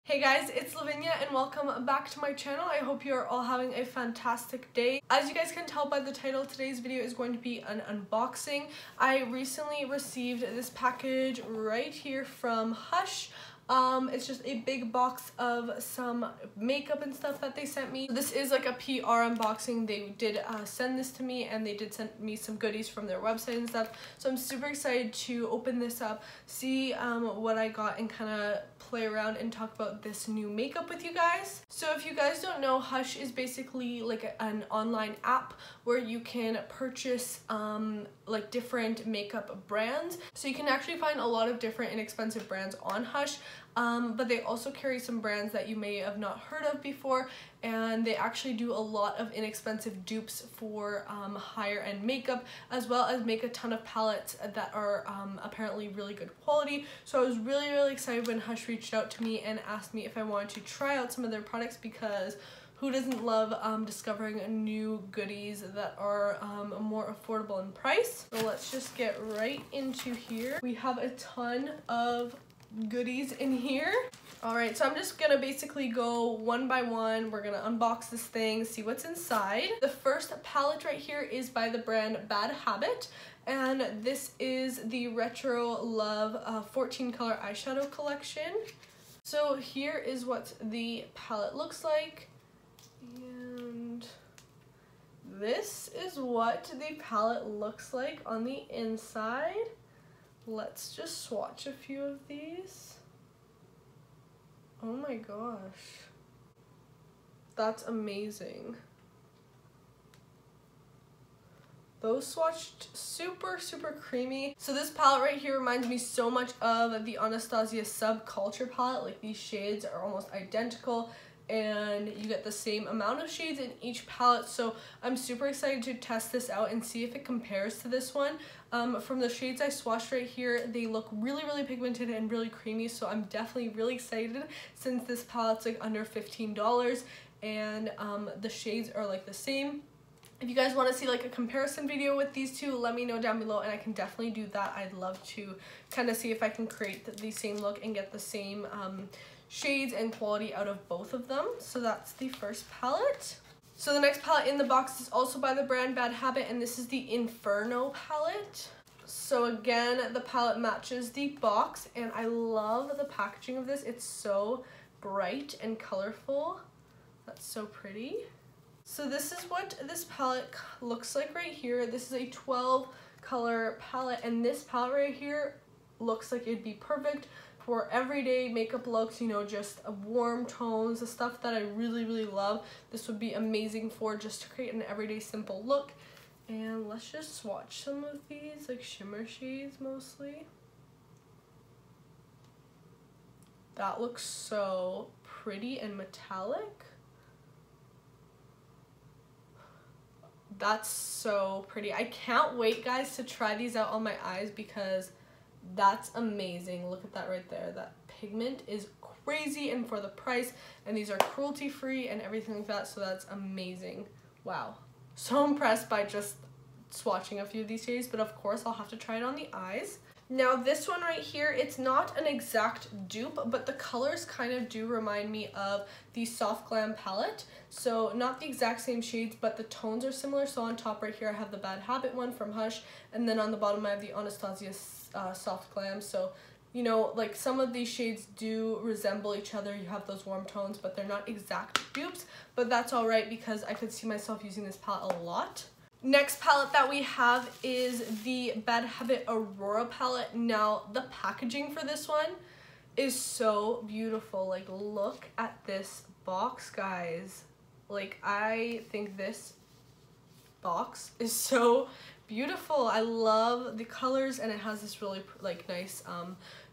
Hey guys, it's Lavinia and welcome back to my channel. I hope you're all having a fantastic day. As you guys can tell by the title, today's video is going to be an unboxing. I recently received this package right here from Hush. It's just a big box of some makeup and stuff that they sent me. This is like a PR unboxing. They did send this to me, and they did send me some goodies from their website and stuff. So I'm super excited to open this up, see what I got, and kind of play around and talk about this new makeup with you guys. So if you guys don't know, Hush is basically like an online app where you can purchase like different makeup brands. So you can actually find a lot of different inexpensive brands on Hush. But they also carry some brands that you may have not heard of before, and they actually do a lot of inexpensive dupes for higher end makeup, as well as make a ton of palettes that are apparently really good quality. So I was really excited when Hush reached out to me and asked me if I wanted to try out some of their products, because who doesn't love discovering new goodies that are more affordable in price? So let's just get right into here. We have a ton of goodies in here. Alright, so I'm just gonna basically go one by one. We're gonna unbox this thing, see what's inside. The first palette right here is by the brand Bad Habit, and this is the Retro Love 14 color eyeshadow collection. So here is what the palette looks like, and this is what the palette looks like on the inside. Let's just swatch a few of these. Oh my gosh. That's amazing. Those swatched super creamy. So this palette right here reminds me so much of the Anastasia Subculture palette. Like, these shades are almost identical, and you get the same amount of shades in each palette. So I'm super excited to test this out and see if it compares to this one. From the shades I swatched right here, they look really pigmented and really creamy, so I'm definitely really excited, since this palette's like under $15 and the shades are like the same. If you guys want to see like a comparison video with these two, let me know down below and I can definitely do that. I'd love to kind of see if I can create the same look and get the same shades and quality out of both of them. So that's the first palette. So the next palette in the box is also by the brand Bad Habit, and this is the Inferno palette. So again, the palette matches the box, and I love the packaging of this. It's so bright and colorful. That's so pretty. So this is what this palette looks like right here. This is a 12 color palette, and this palette right here looks like it'd be perfect for everyday makeup looks, you know, just warm tones, the stuff that I really love. This would be amazing for just to create an everyday simple look. And let's just swatch some of these, like shimmer shades mostly. That looks so pretty and metallic. That's so pretty. I can't wait, guys, to try these out on my eyes, because that's amazing. Look at that right there. That pigment is crazy, and for the price, and these are cruelty free and everything like that, so that's amazing. Wow, so impressed by just swatching a few of these shades, but of course I'll have to try it on the eyes. Now this one right here, it's not an exact dupe, but the colors kind of do remind me of the Soft Glam palette. So not the exact same shades, but the tones are similar. So on top right here I have the Bad Habit one from Hush, and then on the bottom I have the Anastasia Soft Glam. So, you know, like some of these shades do resemble each other. You have those warm tones, but they're not exact dupes, but that's all right, because I could see myself using this palette a lot. Next palette that we have is the Bad Habit Aurora palette. Now the packaging for this one is so beautiful. Like, look at this box, guys. Like, I think this box is so beautiful. I love the colors, and it has this really like nice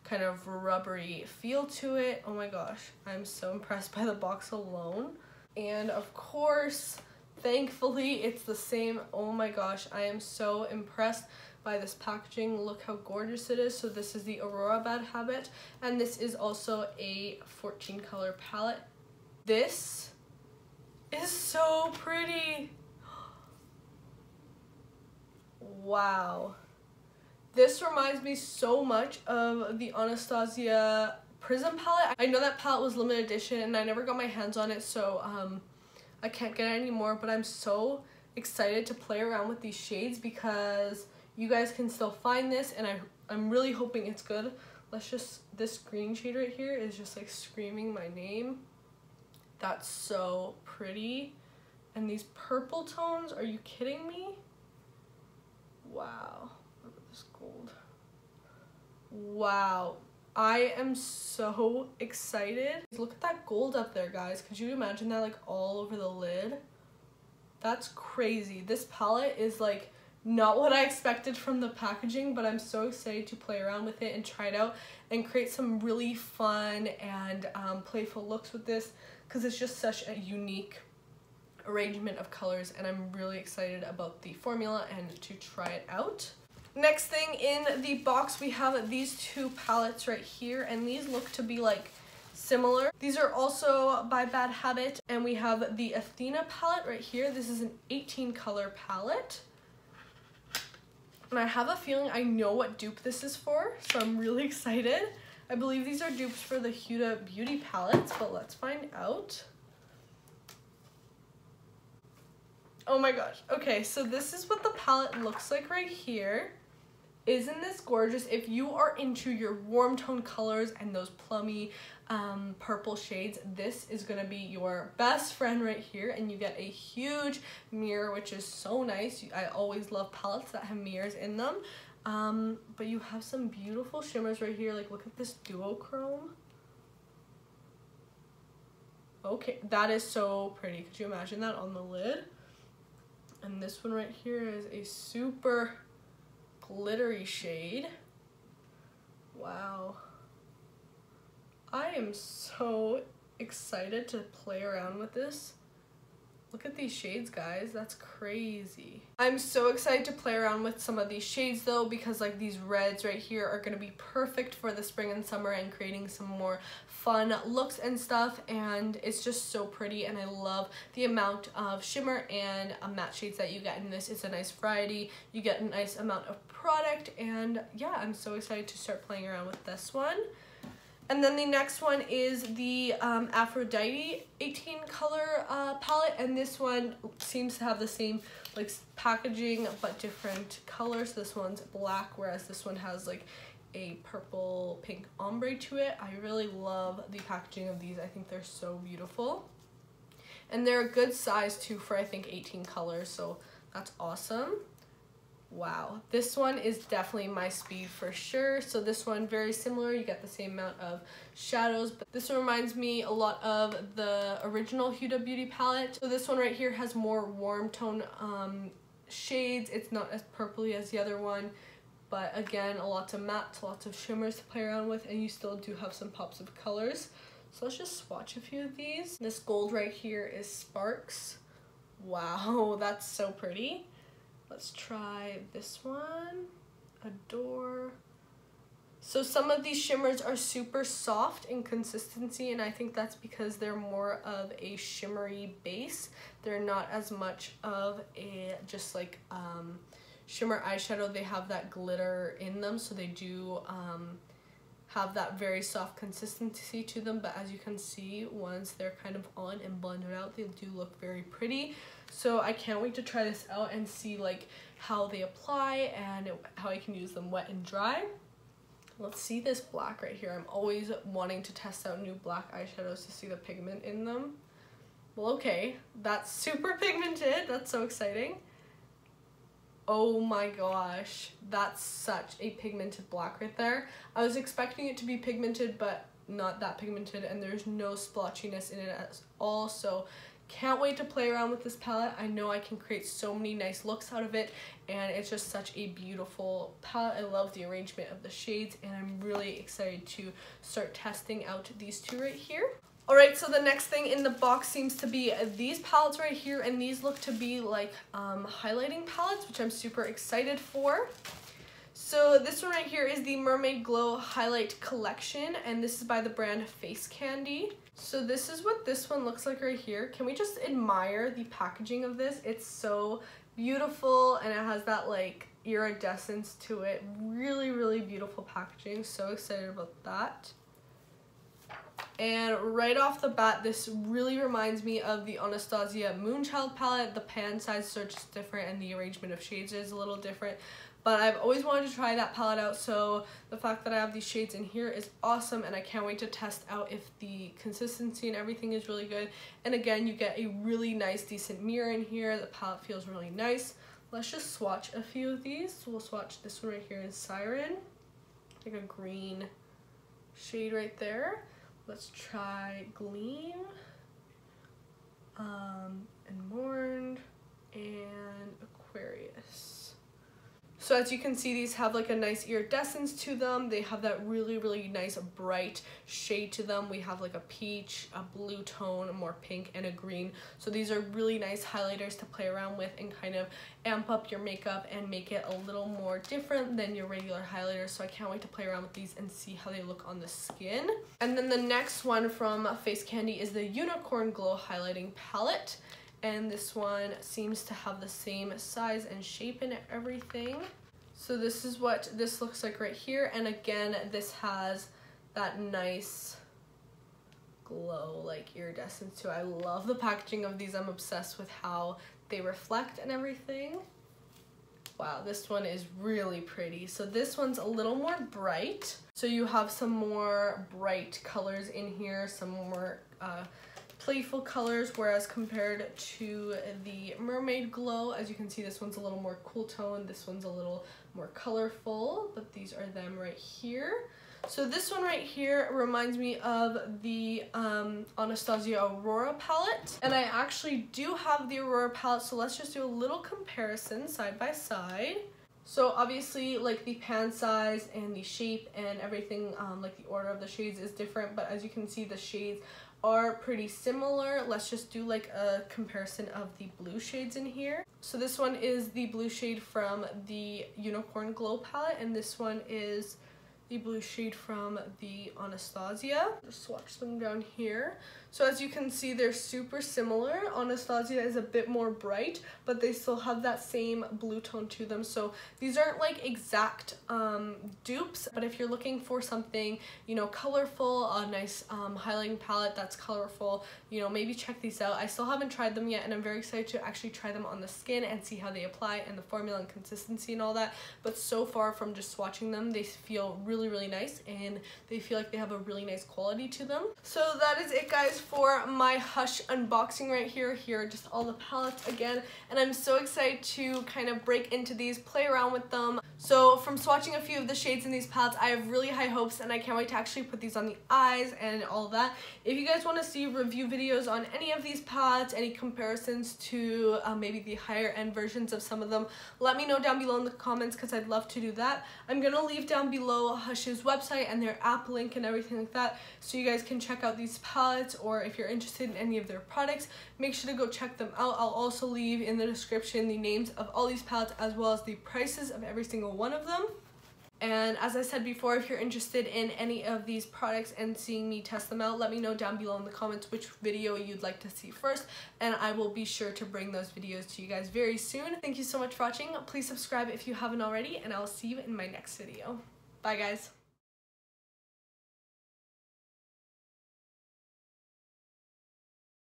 kind of rubbery feel to it. Oh my gosh, I'm so impressed by the box alone. And of course, thankfully, it's the same. Oh my gosh, I am so impressed by this packaging. Look how gorgeous it is. So this is the Aurora Bad Habit, and this is also a 14 color palette. This is so pretty. Wow. This reminds me so much of the Anastasia Prism palette. I know that palette was limited edition and I never got my hands on it, so I can't get it anymore, but I'm so excited to play around with these shades because you guys can still find this, and I'm really hoping it's good. This green shade right here is just like screaming my name. That's so pretty. And these purple tones, are you kidding me? Wow, look at this gold. Wow, I am so excited. Look at that gold up there, guys. Could you imagine that like all over the lid? That's crazy. This palette is like not what I expected from the packaging, but I'm so excited to play around with it and try it out and create some really fun and playful looks with this, because it's just such a unique arrangement of colors, and I'm really excited about the formula and to try it out. Next thing in the box, we have these two palettes right here, and these look to be like similar. These are also by Bad Habit, and we have the Athena palette right here. This is an 18 color palette, and I have a feeling I know what dupe this is for, so I'm really excited. I believe these are dupes for the Huda Beauty palettes, but let's find out. Oh my gosh. Okay, so this is what the palette looks like right here. Isn't this gorgeous? If you are into your warm tone colors and those plummy purple shades, this is gonna be your best friend right here. And you get a huge mirror, which is so nice. I always love palettes that have mirrors in them. But you have some beautiful shimmers right here. Like, look at this duochrome. Okay, that is so pretty. Could you imagine that on the lid? And this one right here is a super glittery shade. Wow. I am so excited to play around with this. Look at these shades, guys. That's crazy. I'm so excited to play around with some of these shades though, because like these reds right here are going to be perfect for the spring and summer and creating some more fun looks and stuff, and it's just so pretty, and I love the amount of shimmer and matte shades that you get in this. It's a nice variety. You get a nice amount of product, and yeah, I'm so excited to start playing around with this one. And then the next one is the Aphrodite 18 color palette, and this one seems to have the same like packaging but different colors. This one's black, whereas this one has like a purple pink ombre to it. I really love the packaging of these. I think they're so beautiful, and they're a good size too for I think 18 colors, so that's awesome. Wow, this one is definitely my speed for sure. So this one, very similar, you get the same amount of shadows, but this one reminds me a lot of the original Huda Beauty palette. So this one right here has more warm tone shades. It's not as purpley as the other one, but again, lots of mattes, lots of shimmers to play around with, and you still do have some pops of colors. So let's just swatch a few of these. This gold right here is Sparks. Wow, that's so pretty. Let's try this one, Adore. So some of these shimmers are super soft in consistency, and I think that's because they're more of a shimmery base. They're not as much of a just like shimmer eyeshadow. They have that glitter in them, so they do have that very soft consistency to them, but as you can see, once they're kind of on and blended out, they do look very pretty. So I can't wait to try this out and see like how they apply and how I can use them wet and dry. Let's see this black right here. I'm always wanting to test out new black eyeshadows to see the pigment in them. Well, okay, that's super pigmented. That's so exciting. Oh my gosh, that's such a pigmented black right there. I was expecting it to be pigmented, but not that pigmented, and there's no splotchiness in it at all. So can't wait to play around with this palette. I know I can create so many nice looks out of it, and it's just such a beautiful palette. I love the arrangement of the shades, and I'm really excited to start testing out these two right here. Alright, so the next thing in the box seems to be these palettes right here, and these look to be like highlighting palettes, which I'm super excited for. So this one right here is the Mermaid Glow Highlight Collection, and this is by the brand Face Candy. So this is what this one looks like right here. Can we just admire the packaging of this? It's so beautiful, and it has that like iridescence to it. Really, really beautiful packaging. So excited about that. And right off the bat, this really reminds me of the Anastasia Moonchild palette. The pan size is just different and the arrangement of shades is a little different. But I've always wanted to try that palette out, so the fact that I have these shades in here is awesome, and I can't wait to test out if the consistency and everything is really good. And again, you get a really nice, decent mirror in here. The palette feels really nice. Let's just swatch a few of these. So we'll swatch this one right here in Siren, like a green shade right there. Let's try Gleam, and Mourned, and Aquarius. So as you can see, these have like a nice iridescence to them. They have that really, really nice bright shade to them. We have like a peach, a blue tone, a more pink, and a green. So these are really nice highlighters to play around with and kind of amp up your makeup and make it a little more different than your regular highlighters. So I can't wait to play around with these and see how they look on the skin. And then the next one from Face Candy is the Unicorn Glow Highlighting Palette. And this one seems to have the same size and shape and everything. So this is what this looks like right here. And again, this has that nice glow, like iridescence too. I love the packaging of these. I'm obsessed with how they reflect and everything. Wow, this one is really pretty. So this one's a little more bright. So you have some more bright colors in here, some more playful colors, whereas compared to the Mermaid Glow, as you can see, this one's a little more cool tone, this one's a little more colorful, but these are them right here. So this one right here reminds me of the Anastasia Aurora palette, and I actually do have the Aurora palette, so let's just do a little comparison side by side. So obviously, like, the pan size and the shape and everything, like the order of the shades is different, but as you can see, the shades are pretty similar. Let's just do like a comparison of the blue shades in here. So this one is the blue shade from the Unicorn Glow palette, and this one is the blue shade from the Anastasia. Just swatch them down here. So as you can see, they're super similar. Anastasia is a bit more bright, but they still have that same blue tone to them. So these aren't like exact dupes, but if you're looking for something, you know, colorful, a nice highlighting palette that's colorful, you know, maybe check these out. I still haven't tried them yet, and I'm very excited to actually try them on the skin and see how they apply and the formula and consistency and all that. But so far from just swatching them, they feel really, really nice, and they feel like they have a really nice quality to them. So that is it, guys, for my Hush unboxing right here. Here are just all the palettes again, and I'm so excited to kind of break into these, play around with them. So from swatching a few of the shades in these palettes, I have really high hopes, and I can't wait to actually put these on the eyes and all that. If you guys want to see review videos on any of these palettes, any comparisons to maybe the higher end versions of some of them, let me know down below in the comments, because I'd love to do that. I'm gonna leave down below Hush's website and their app link and everything like that, so you guys can check out these palettes, or if you're interested in any of their products, make sure to go check them out. I'll also leave in the description the names of all these palettes as well as the prices of every single one of them. And as I said before, if you're interested in any of these products and seeing me test them out, let me know down below in the comments which video you'd like to see first, and I will be sure to bring those videos to you guys very soon. Thank you so much for watching. Please subscribe if you haven't already, and I'll see you in my next video. Bye, guys.